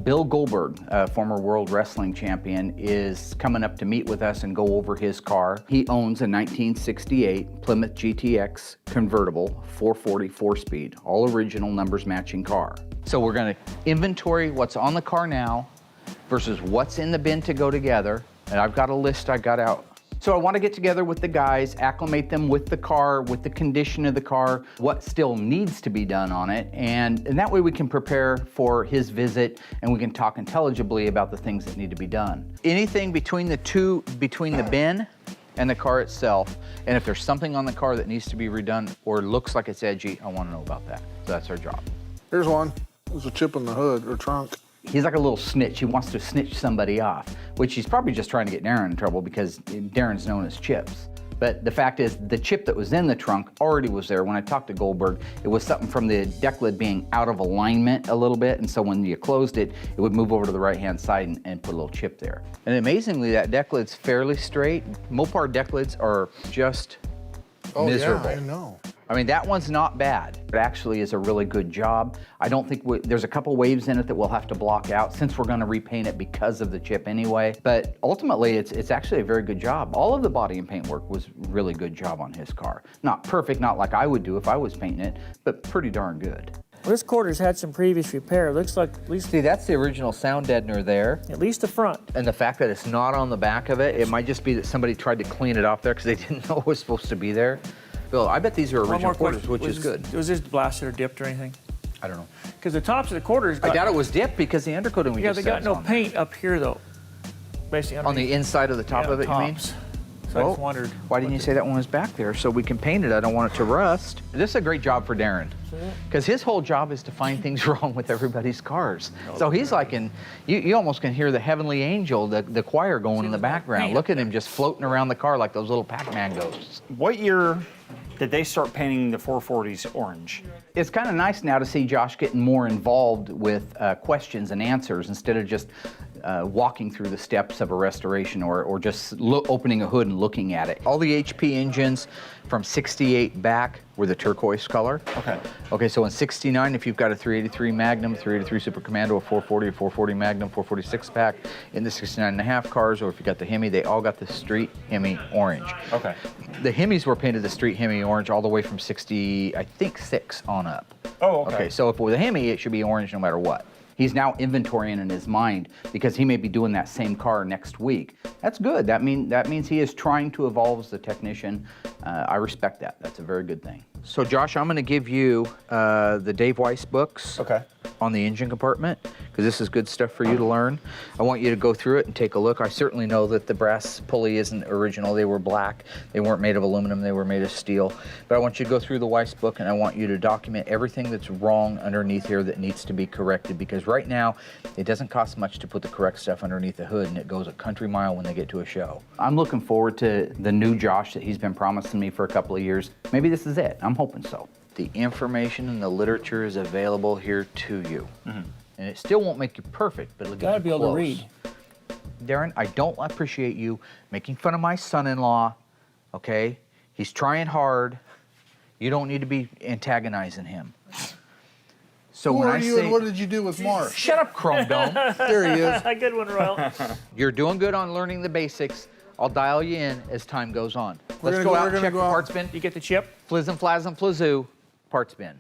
Bill Goldberg, a former World Wrestling Champion, is coming up to meet with us and go over his car. He owns a 1968 Plymouth GTX convertible 440 4-speed, all original numbers matching car. So we're gonna inventory what's on the car now versus what's in the bin to go together. And I've got a list I got out. So I want to get together with the guys, acclimate them with the car, with the condition of the car, what still needs to be done on it, and that way we can prepare for his visit and we can talk intelligibly about the things that need to be done. Anything between the bin and the car itself, and if there's something on the car that needs to be redone or looks like it's edgy, I want to know about that. So that's our job. Here's one. There's a chip in the hood or trunk. He's like a little snitch. He wants to snitch somebody off, which he's probably just trying to get Darren in trouble because Darren's known as Chips. But the fact is, the chip that was in the trunk already was there. When I talked to Goldberg, it was something from the deck lid being out of alignment a little bit, and so when you closed it, it would move over to the right-hand side and put a little chip there. And amazingly, that deck lid's fairly straight. Mopar deck lids are just miserable. Yeah, I know. I mean, that one's not bad. It actually is a really good job. I don't think there's a couple waves in it that we'll have to block out since we're gonna repaint it because of the chip anyway. But ultimately, it's actually a very good job. All of the body and paint work was really good job on his car. Not perfect, not like I would do if I was painting it, but pretty darn good. Well, this quarter's had some previous repair. Looks like at least... See, that's the original sound deadener there. At least the front. And the fact that it's not on the back of it, it might just be that somebody tried to clean it off there because they didn't know it was supposed to be there. Bill, I bet these are original quarters, which is good. Was this blasted or dipped or anything? I don't know. Because the tops of the quarters I doubt it was dipped because the undercoating we yeah, just they got said no is on paint up here though. Basically on the inside of the top of it, you mean? So I just wondered. Why didn't you say that one was back there so we can paint it? I don't want it to rust. This is a great job for Darren. Because his whole job is to find things wrong with everybody's cars. So he's like you almost can hear the heavenly angel, the choir going in the background. Look at him just floating around the car like those little Pac-Man ghosts. What year did they start painting the 440s orange? It's kind of nice now to see Josh getting more involved with questions and answers instead of just walking through the steps of a restoration or just opening a hood and looking at it. All the HP engines from 68 back were the turquoise color. Okay. Okay, so in 69, if you've got a 383 Magnum, 383 Super Commando, a 440, a 440 Magnum, 446 pack, in the 69.5 cars, or if you got the Hemi, they all got the street Hemi orange. Okay. The Hemis were painted the street Hemi orange all the way from 60, I think 6 on up. Oh, okay. Okay, so if it was a Hemi, it should be orange no matter what. He's now inventorying in his mind because he may be doing that same car next week. That's good. That means he is trying to evolve as a technician. I respect that. That's a very good thing. So Josh, I'm going to give you the Dave Weiss books on the engine compartment because this is good stuff for you to learn. I want you to go through it and take a look. I certainly know that the brass pulley isn't original. They were black. They weren't made of aluminum. They were made of steel. But I want you to go through the Weiss book and I want you to document everything that's wrong underneath here that needs to be corrected because right now it doesn't cost much to put the correct stuff underneath the hood and it goes a country mile when they get to a show. I'm looking forward to the new Josh that he's been promising me for a couple of years. Maybe this is it. I'm hoping so. The information and the literature is available here to you. And it still won't make you perfect, but it'll get you Gotta be able to close. read. Darren, I don't appreciate you making fun of my son-in-law, okay? He's trying hard. You don't need to be antagonizing him. So Who when are I you say, and what did you do with Mark? shut up, Chrome Dome. There he is. Good one, Royal. You're doing good on learning the basics. I'll dial you in as time goes on. We're Let's gonna go go- out we're and gonna check go the out. parts bin. You get the chip? Flizzin' Flazzin' Flazoo, parts bin.